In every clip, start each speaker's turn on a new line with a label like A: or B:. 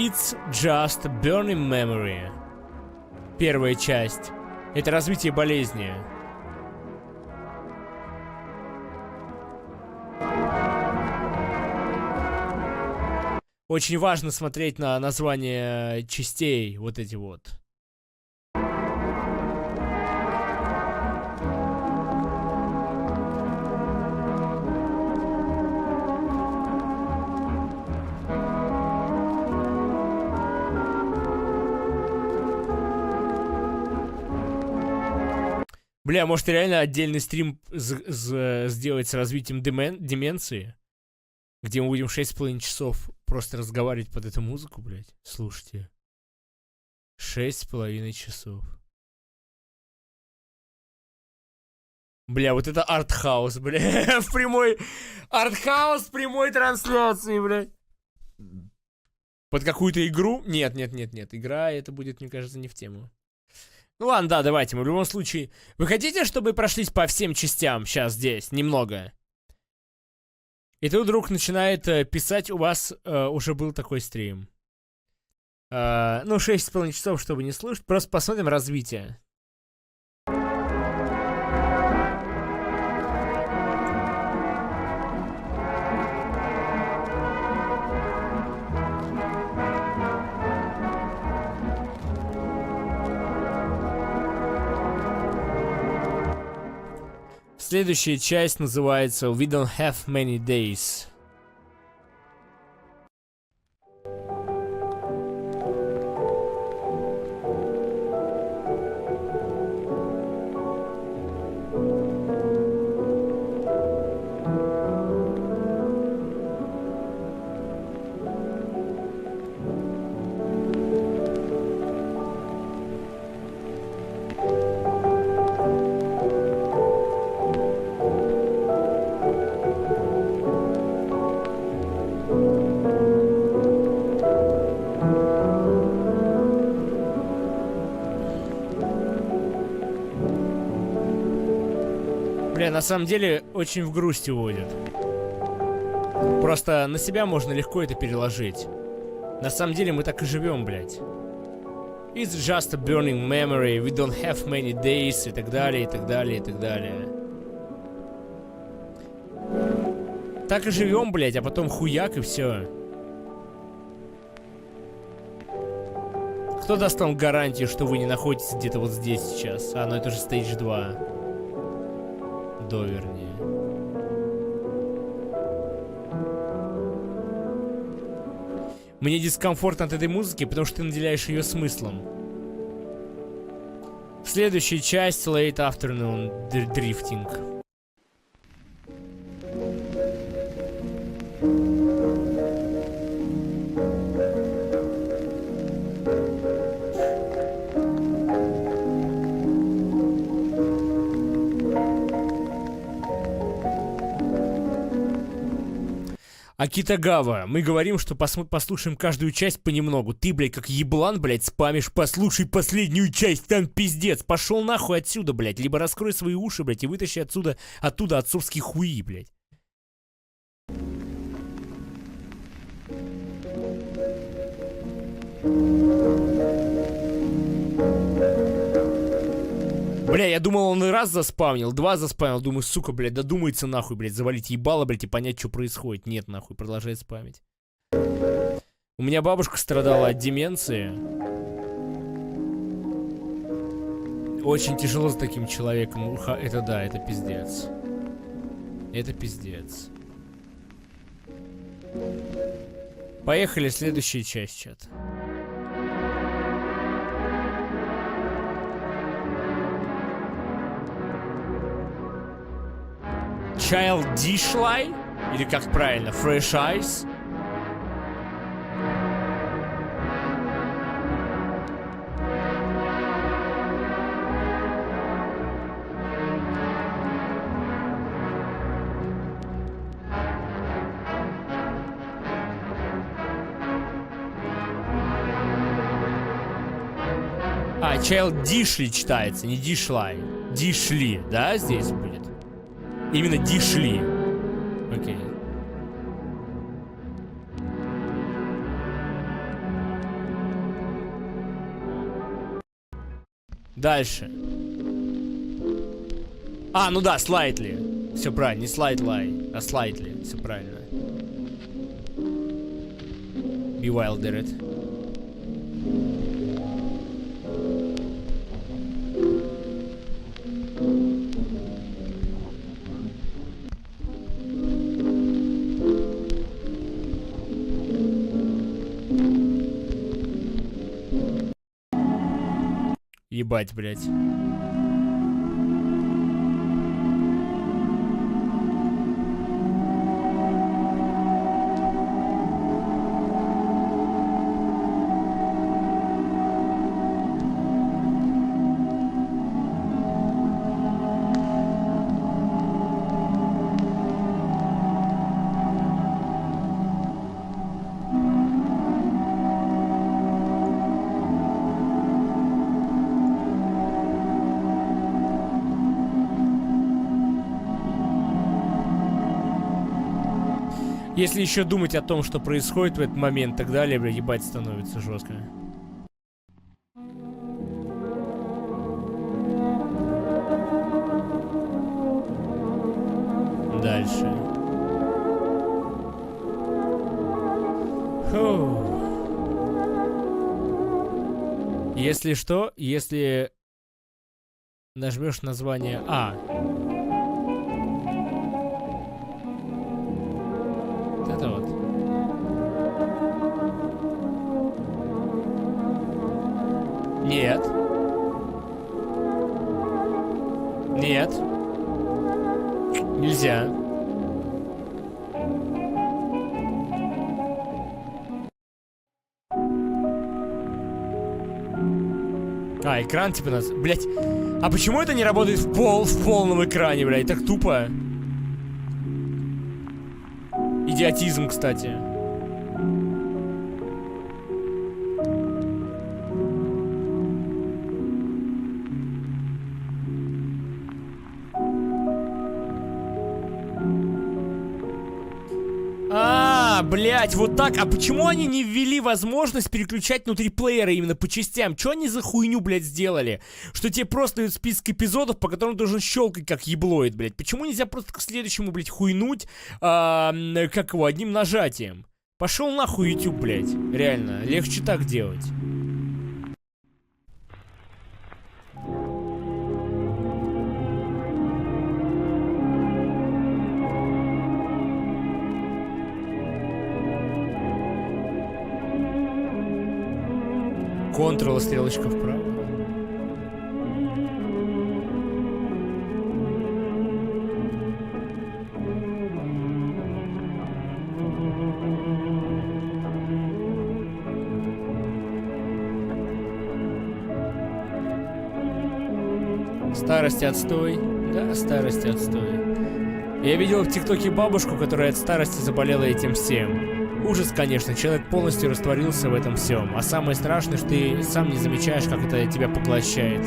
A: It's just a burning memory. Первая часть. Это развитие болезни. Очень важно смотреть на название частей, вот эти вот. Бля, может реально отдельный стрим сделать с развитием деменции? Где мы будем 6,5 часов просто разговаривать под эту музыку, блядь. Слушайте. 6,5 часов. Бля, вот это артхаус, бля. В прямой... Артхаус в прямой трансляции, блядь. Под какую-то игру? Нет. Игра, это будет, мне кажется, не в тему. Ну ладно, да, давайте. Мы в любом случае... Вы хотите, чтобы прошлись по всем частям сейчас здесь? Немного. И тут вдруг начинает писать, у вас уже был такой стрим. Ну, 6,5 часов, чтобы не слушать. Просто посмотрим развитие. Следующая часть называется We Don't Have Many Days. Бля, на самом деле, очень в грусть уводит. Просто на себя можно легко это переложить. На самом деле мы так и живем, блядь. It's just a burning memory, we don't have many days, и так далее, и так далее, и так далее. Так и живем, блядь, а потом хуяк и все. Кто даст вам гарантию, что вы не находитесь где-то вот здесь сейчас? А, ну это же стейдж 2. До, вернее. Мне дискомфортно от этой музыки, потому что ты наделяешь ее смыслом. Следующая часть Late Afternoon Drifting. Акитагава, мы говорим, что послушаем каждую часть понемногу. Ты, блядь, как еблан, блядь, спамишь. Послушай последнюю часть, там пиздец. Пошел нахуй отсюда, блядь. Либо раскрой свои уши, блядь, и вытащи оттуда отцовские хуи, блядь. Бля, я думал, он раз заспавнил, два заспавнил. Думаю, сука, блядь, додумается нахуй, блядь, завалить ебало, блядь, и понять, что происходит. Нет, нахуй, продолжает спамить. У меня бабушка страдала от деменции. Очень тяжело с таким человеком. Это да, это пиздец. Это пиздец. Поехали, следующая часть, чат. Childishly? Или как правильно? Fresh Eyes? А, Childishly читается, не Dishly. Дишли, да, здесь будет? Именно Дишли. Окей. Дальше. А, ну да, slightly. Все правильно, не slightly, а slightly. Все правильно. Bewildered. Ебать, блядь. Если еще думать о том, что происходит в этот момент, так далее, бля, ебать становится жестко. Дальше. Фу. Если что, если нажмешь название А. Это вот. Нет. Нет. Нельзя. А, экран типа нас... Блять. А почему это не работает в полном экране, блядь? Так тупо. Идиотизм, кстати. Блять, вот так. А почему они не ввели возможность переключать внутри плеера именно по частям? Чё они за хуйню, блядь, сделали? Что тебе просто дают список эпизодов, по которым должен щелкать как еблоид, блядь. Почему нельзя просто к следующему, блядь, хуйнуть, как его, одним нажатием? Пошел нахуй YouTube, блядь. Реально, легче так делать. Контрол, стрелочка вправо. Старость отстой. Да, старость отстой. Я видел в ТикТоке бабушку, которая от старости заболела этим всем. Ужас, конечно, человек полностью растворился в этом всем. А самое страшное, что ты сам не замечаешь, как это тебя поглощает.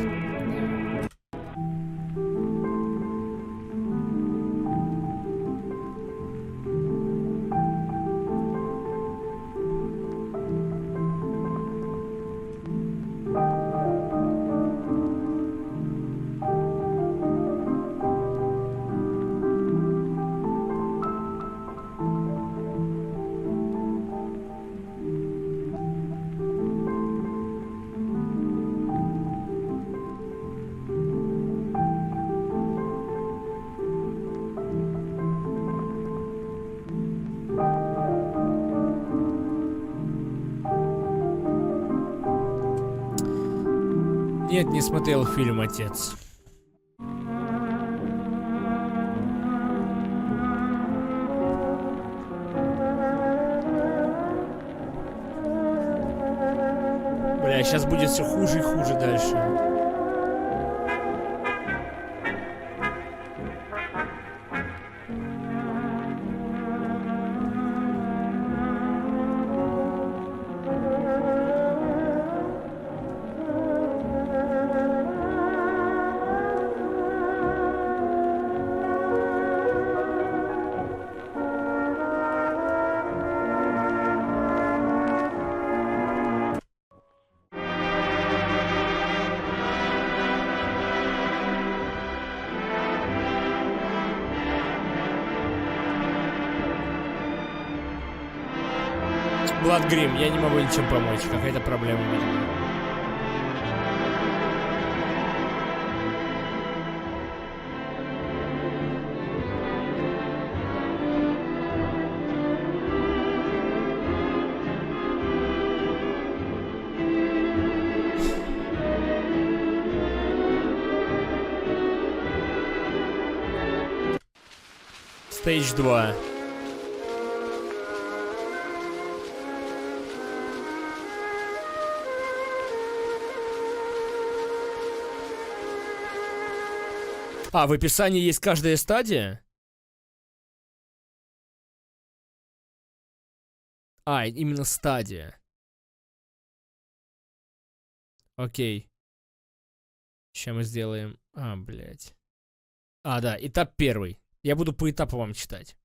A: Нет, не смотрел фильм «Отец». Бля, сейчас будет все хуже и хуже дальше. Бладгрим, я не могу ничем помочь. Какая-то проблема в этом. Stage 2. А, в описании есть каждая стадия? А, именно стадия. Окей. Сейчас мы сделаем... А, блядь. А, да, этап первый. Я буду по этапу вам читать.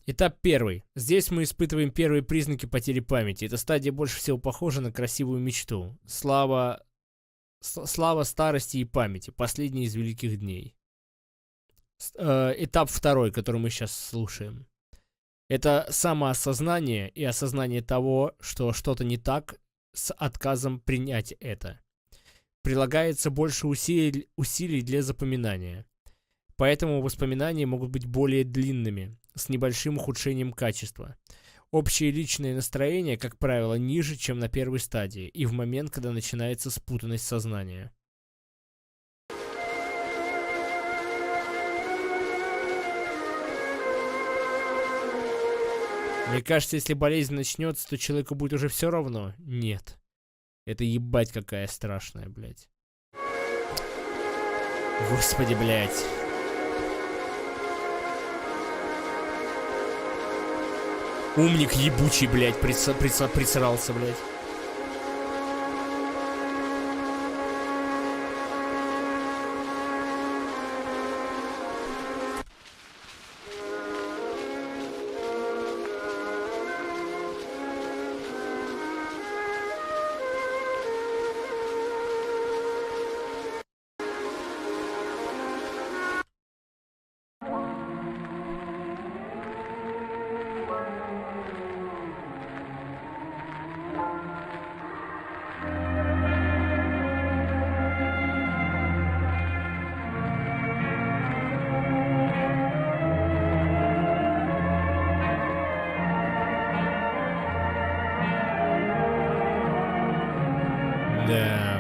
A: Этап первый. Здесь мы испытываем первые признаки потери памяти. Эта стадия больше всего похожа на красивую мечту. Слава старости и памяти. Последний из великих дней. Этап второй, который мы сейчас слушаем. Это самоосознание и осознание того, что что-то не так, с отказом принять это. Прилагается больше усилий для запоминания. Поэтому воспоминания могут быть более длинными, с небольшим ухудшением качества. Общее личное настроение, как правило, ниже, чем на первой стадии, и в момент, когда начинается спутанность сознания. Мне кажется, если болезнь начнется, то человеку будет уже все равно. Нет. Это ебать какая страшная, блядь. Господи, блядь. Умник ебучий, блядь, присрался, блядь. Да.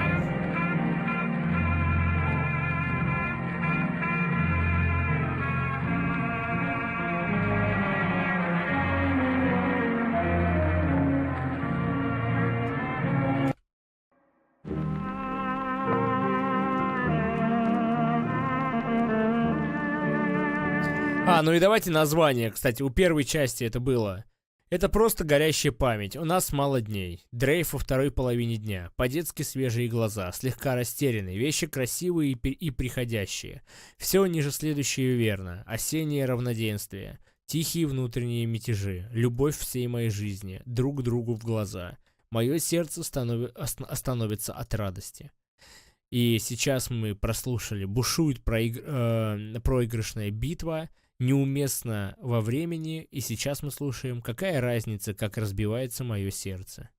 A: А, ну и давайте название. Кстати, у первой части это было. Это просто горящая память. У нас мало дней. Дрейф во второй половине дня. По-детски свежие глаза. Слегка растерянные. Вещи красивые и приходящие. Все ниже следующее верно. Осеннее равноденствие. Тихие внутренние мятежи. Любовь всей моей жизни. Друг другу в глаза. Мое сердце остановится от радости. И сейчас мы прослушали «Бушует проигрышная битва», неуместно во времени, и сейчас мы слушаем «Какая разница, как разбивается мое сердце».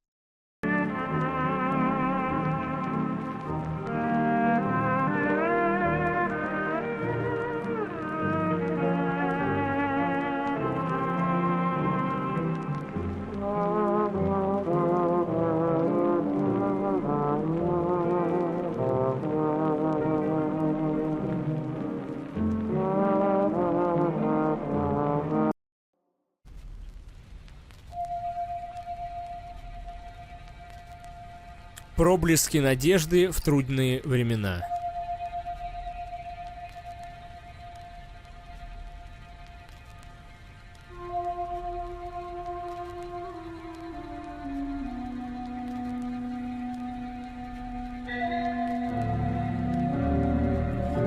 A: Проблески надежды в трудные времена.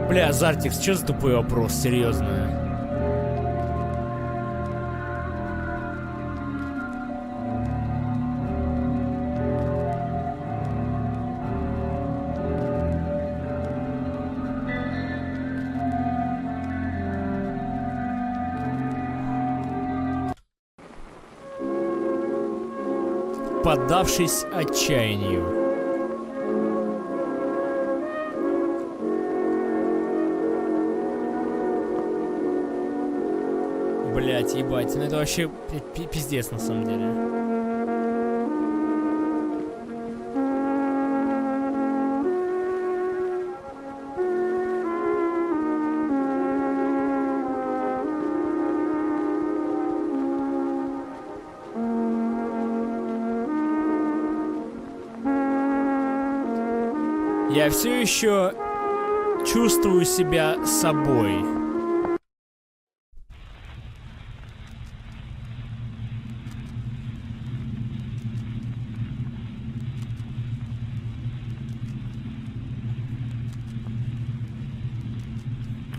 A: Бля, Зартикс, что за тупой вопрос, серьезно? поддавшись отчаянию. Блять, ебать, ну это вообще пиздец на самом деле. Я все еще чувствую себя собой.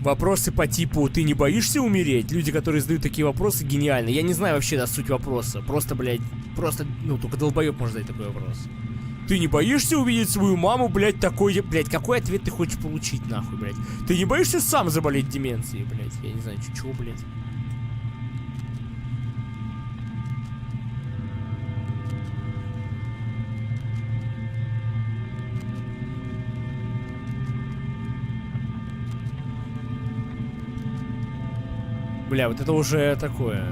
A: Вопросы по типу «ты не боишься умереть?» Люди, которые задают такие вопросы, гениальны. Я не знаю вообще, да, суть вопроса. Просто, блядь, ну, только долбоёб может задать такой вопрос. Ты не боишься увидеть свою маму, блядь, такой... Блядь, какой ответ ты хочешь получить, нахуй, блядь? Ты не боишься сам заболеть деменцией, блядь? Я не знаю, чего, блядь? Бля, вот это уже такое...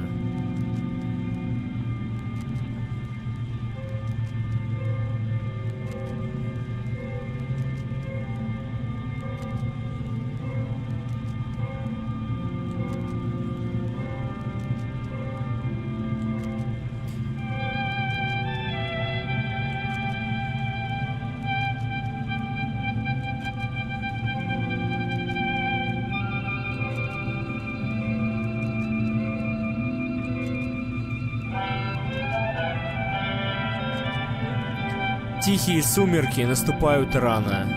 A: Тихие сумерки наступают рано.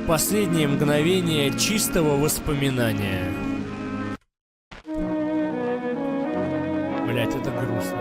A: Последнее мгновение чистого воспоминания. Блять, это грустно.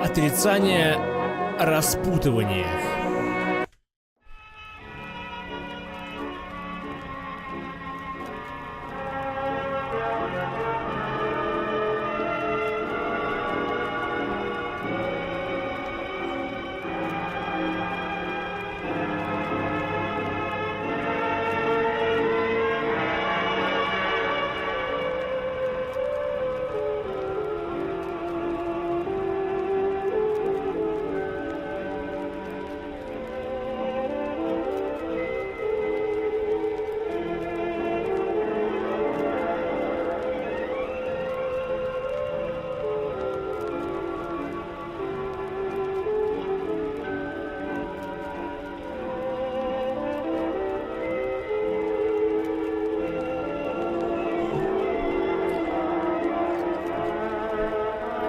A: Отрицание распутывания.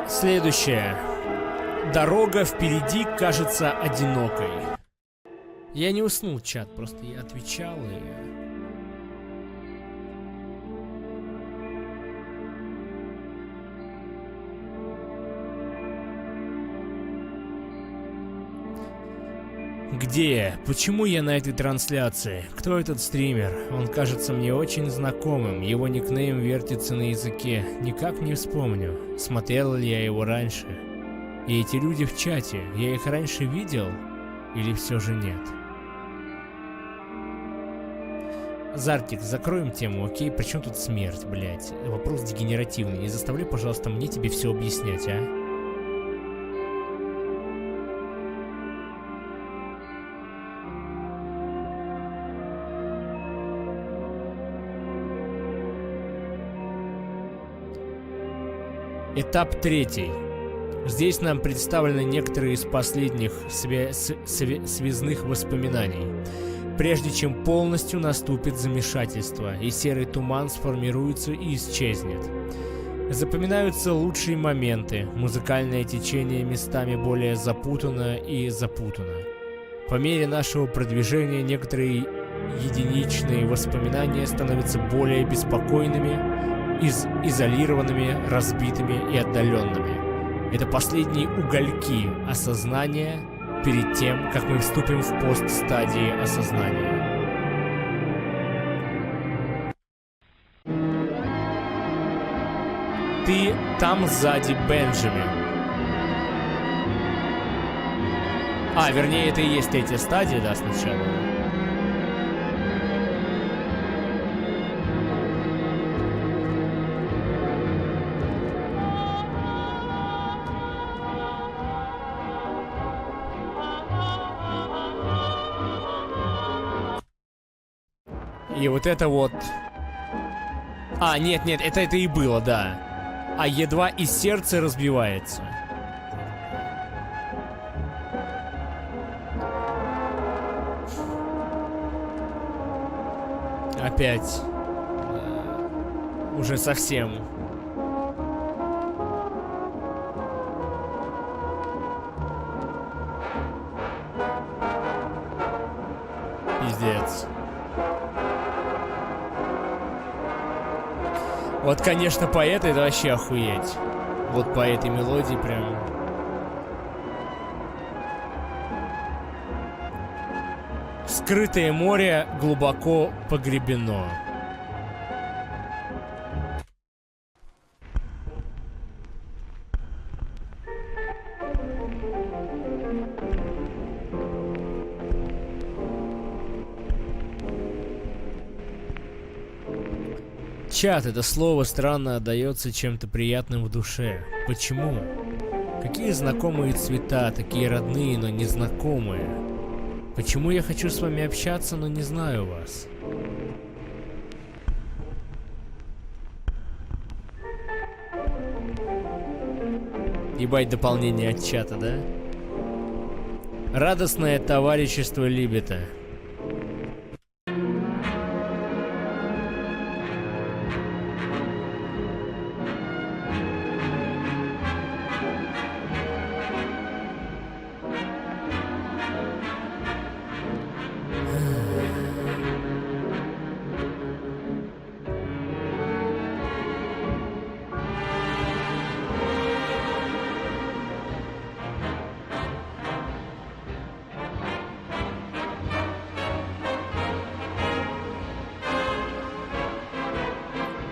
A: Следующее. Дорога впереди кажется одинокой. Я не уснул, чат, просто я отвечал и... Где я? Почему я на этой трансляции? Кто этот стример? Он кажется мне очень знакомым. Его никнейм вертится на языке. Никак не вспомню, смотрел ли я его раньше. И эти люди в чате, я их раньше видел? Или все же нет? Зартик, закроем тему, окей? Причем тут смерть, блять? Вопрос дегенеративный. Не заставляй, пожалуйста, мне тебе все объяснять, а? Этап 3. Здесь нам представлены некоторые из последних связных воспоминаний. Прежде чем полностью наступит замешательство, и серый туман сформируется и исчезнет. Запоминаются лучшие моменты, музыкальное течение местами более запутано и запутано. По мере нашего продвижения некоторые единичные воспоминания становятся более беспокойными, изолированными, разбитыми и отдаленными. Это последние угольки осознания перед тем, как мы вступим в постстадии осознания. Ты там сзади, Бенджамин. Вернее, это и есть третья стадия, да, сначала. И вот это вот... нет, это и было, да. Едва и сердце разбивается. Опять. Уже совсем. Пиздец. Вот, конечно, по этой, это вообще охуеть. Вот по этой мелодии прям. Скрытое море глубоко погребено. Чат, это слово странно отдается чем-то приятным в душе. Почему? Какие знакомые цвета, такие родные, но незнакомые. Почему я хочу с вами общаться, но не знаю вас? Ебать, дополнение от чата, да? Радостное товарищество Либета.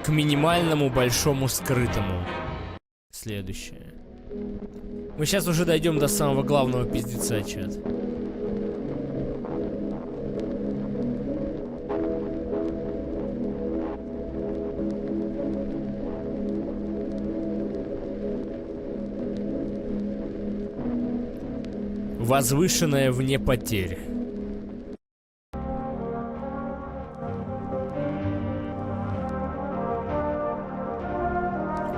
A: К минимальному большому скрытому. Следующее. Мы сейчас уже дойдем до самого главного пиздеца, чат. Возвышенное вне потерь.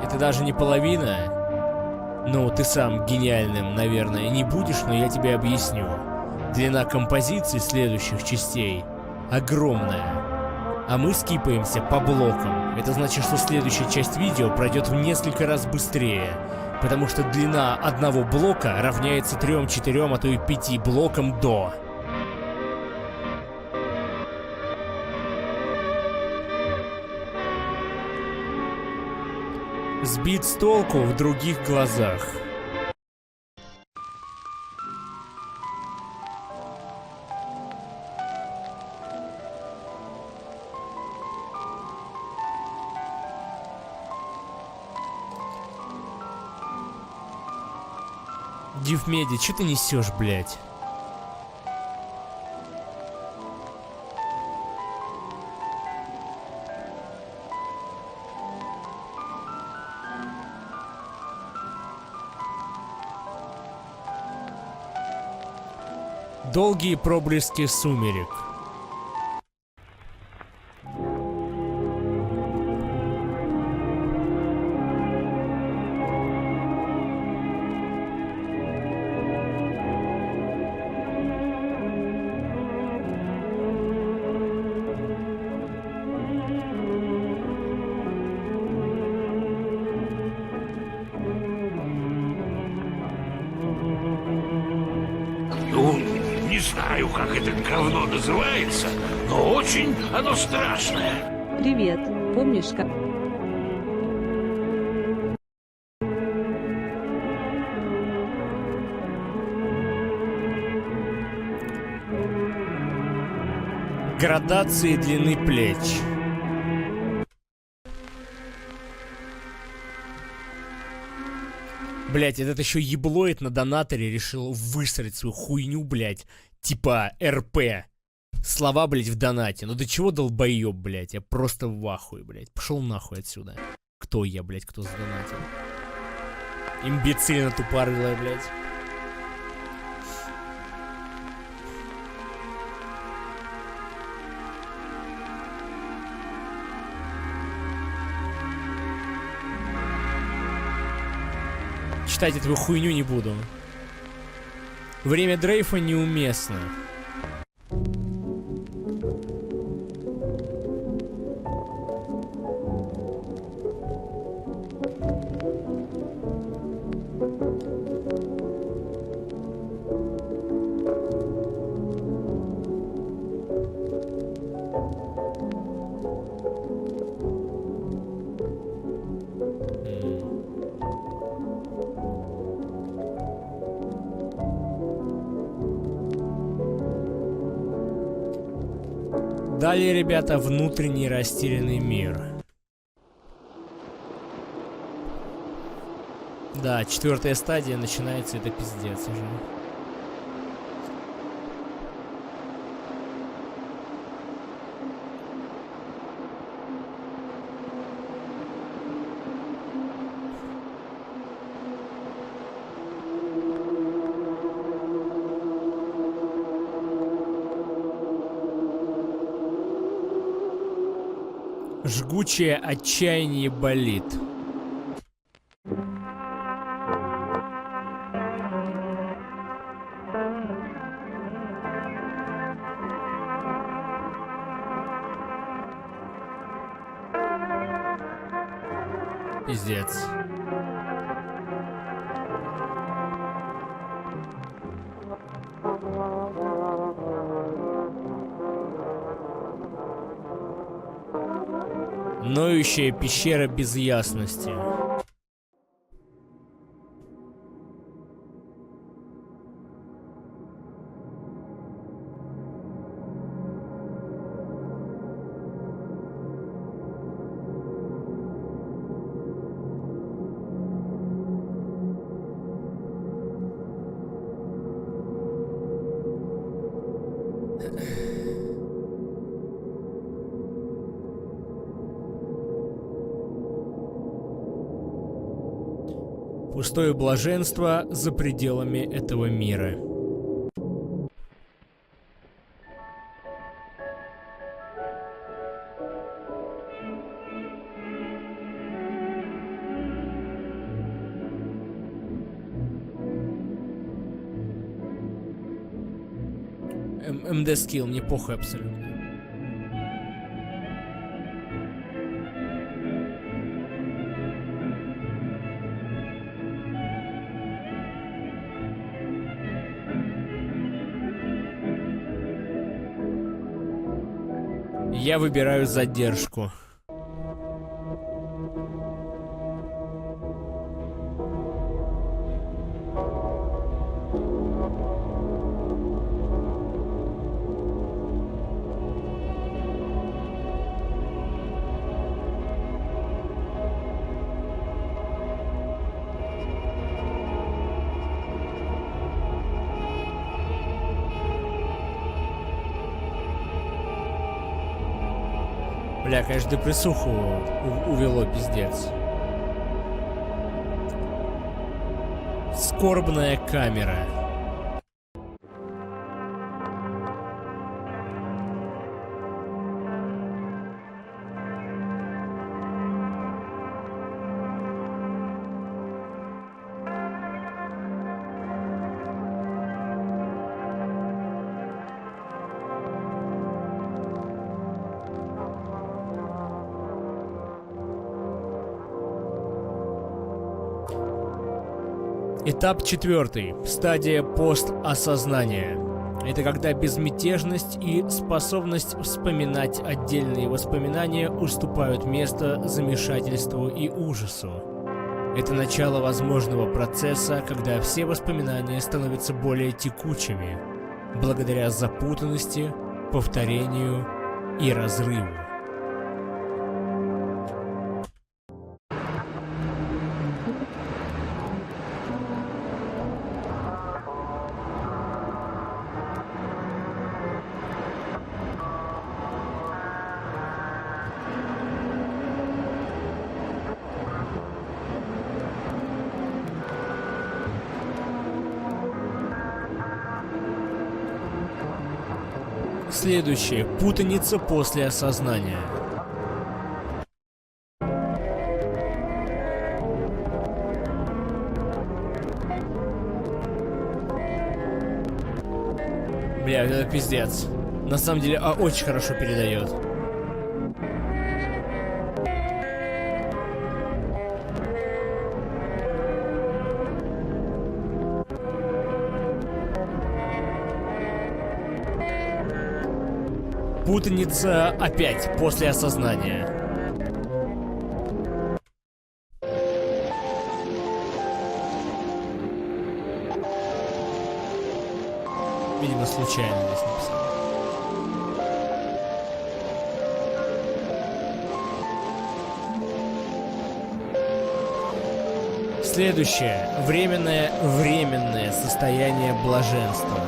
A: Это даже не половина. Ну, ты сам гениальным, наверное, не будешь, но я тебе объясню. Длина композиции следующих частей огромная. А мы скипаемся по блокам. Это значит, что следующая часть видео пройдет в несколько раз быстрее. Потому что длина одного блока равняется 3, 4, а то и 5 блокам до. Сбит с толку в других глазах. Дивмеди, что ты несешь, блядь? Долгие проблески сумерек.
B: Ну, не знаю, как это говно называется, но очень оно страшное.
C: Привет, помнишь, как...
A: Градации длины плеч. Блять, этот еще еблоид на донаторе решил высрать свою хуйню, блять. Типа РП. Слова, блять, в донате. Ну до чего долбоеб, блять? Я просто в ахуе, блять. Пошел нахуй отсюда. Кто я, блять, кто задонатил? Имбецильно тупорылая, блять. Читать эту хуйню не буду. Время дрейфа неуместно. Далее, ребята, внутренний растерянный мир. Да, 4-я стадия начинается, это пиздец уже. Жгучее отчаяние болит. Пиздец. Ноющая пещера без ясности. Пустое блаженство за пределами этого мира. МД скилл, мне похуй абсолютно. Я выбираю задержку. Бля, конечно, депрессуху увело, пиздец. Скорбная камера. Этап 4. Стадия постосознания. Это когда безмятежность и способность вспоминать отдельные воспоминания уступают место замешательству и ужасу. Это начало возможного процесса, когда все воспоминания становятся более текучими, благодаря запутанности, повторению и разрыву. Следующее. Путаница после осознания. Бля, это пиздец. На самом деле, очень хорошо передает. Путаница опять после осознания. Видимо, случайно здесь написал. Следующее. Временное состояние блаженства.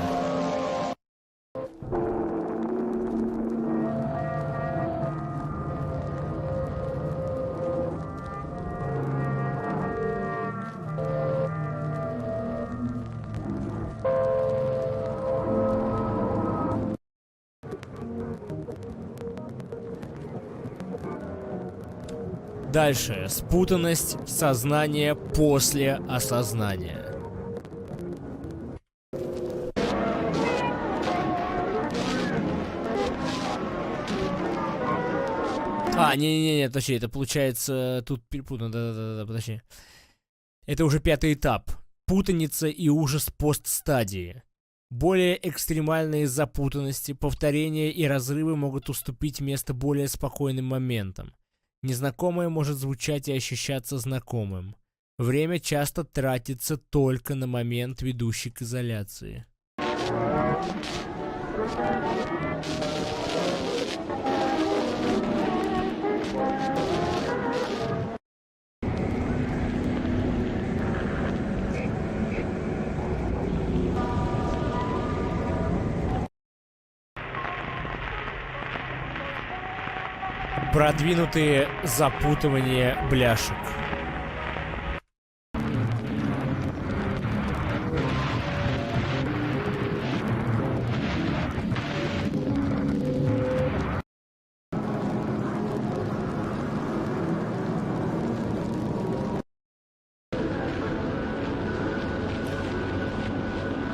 A: Дальше. Спутанность сознания после осознания. Не-не-не, точнее, это получается... Тут перепутано, да-да-да, подожди. Это уже 5-й этап. Путаница и ужас постстадии. Более экстремальные запутанности, повторения и разрывы могут уступить место более спокойным моментам. Незнакомое может звучать и ощущаться знакомым. Время часто тратится только на момент, ведущий к изоляции. Продвинутые запутывания бляшек.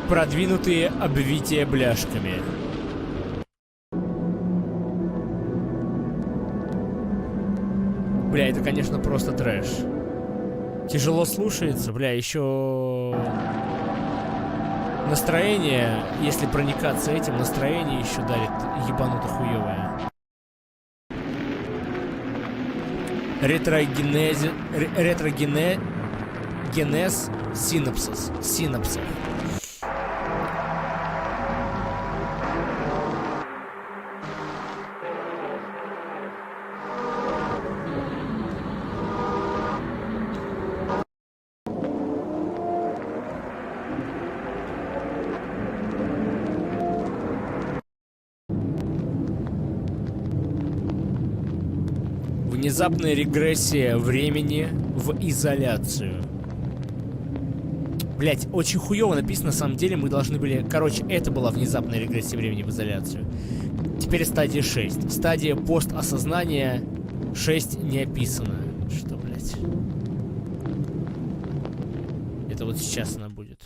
A: Продвинутые обвития бляшками. Бля, это, конечно, просто трэш. Тяжело слушается, бля, еще... Настроение, если проникаться этим, настроение еще дарит ебануто хуевое. Ретрогенез синапсов. Внезапная регрессия времени в изоляцию. Блять, очень хуёво написано, на самом деле мы должны были... Короче, это была внезапная регрессия времени в изоляцию. Теперь стадия 6. Стадия постосознания 6 не описана. Что, блять? Это вот сейчас она будет.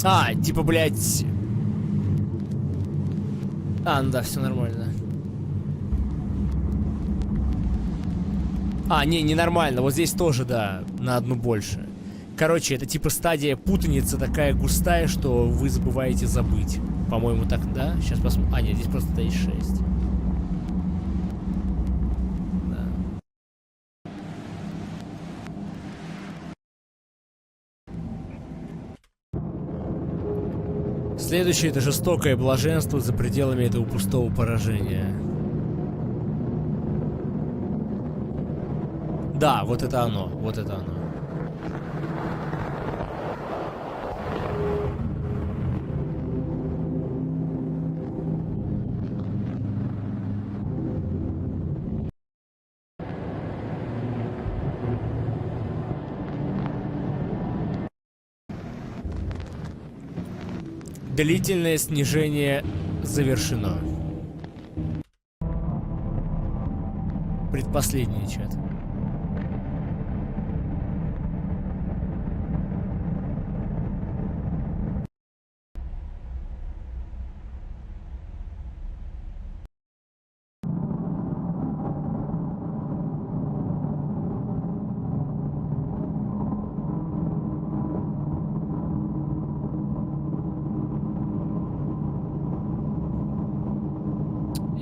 A: А, типа, блять... А, ну да, все нормально. А, не нормально. Вот здесь тоже, да, на одну больше. Короче, это типа стадия путаницы такая густая, что вы забываете забыть. По-моему, так, да? Сейчас посмотрим. А, нет, здесь просто стоит 6. Да. Следующее — это жестокое блаженство за пределами этого пустого поражения. Да, вот это оно, вот это оно. Длительное снижение завершено. Предпоследний чат.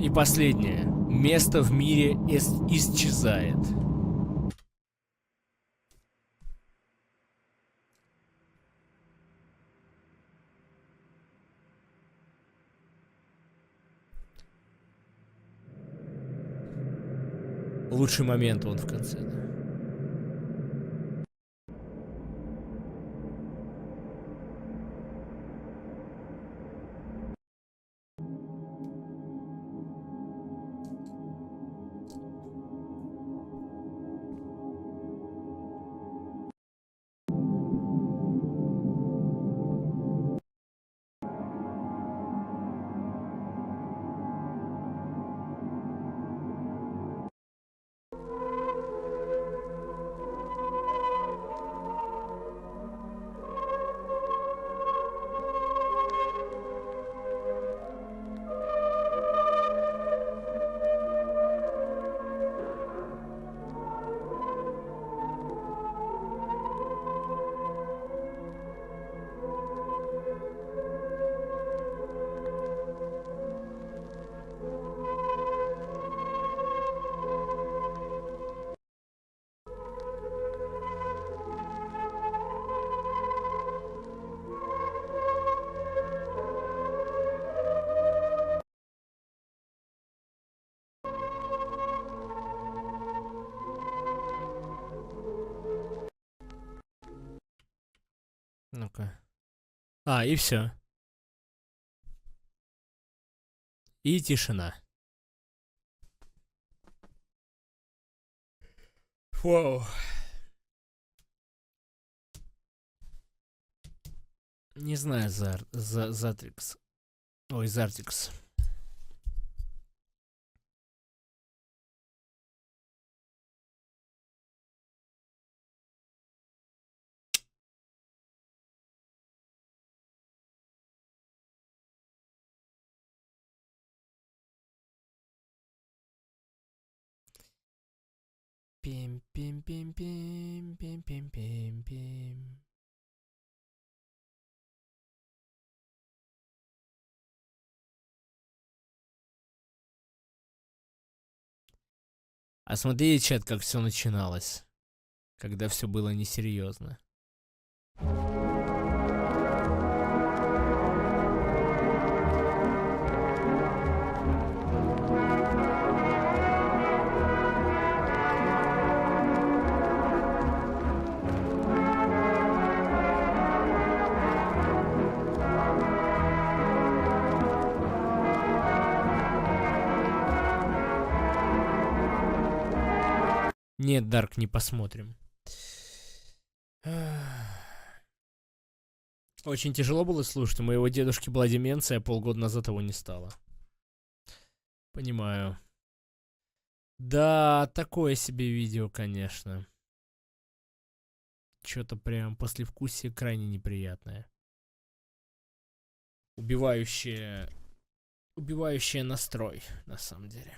A: И последнее. Место в мире исчезает. Лучший момент он в конце, да. Ну-ка. А, и все. И тишина. Вау. Не знаю, Затрикс. Ой, Зартикс. Пим-пим-пим-пим-пим-пим-пим-пим. А смотри, чат, как все начиналось, когда все было несерьезно. Нет, Дарк, не посмотрим. Очень тяжело было слушать. У моего дедушки была деменция, а полгода назад его не стало. Понимаю. Да, такое себе видео, конечно. Что-то прям послевкусие крайне неприятное. Убивающее настрой, на самом деле.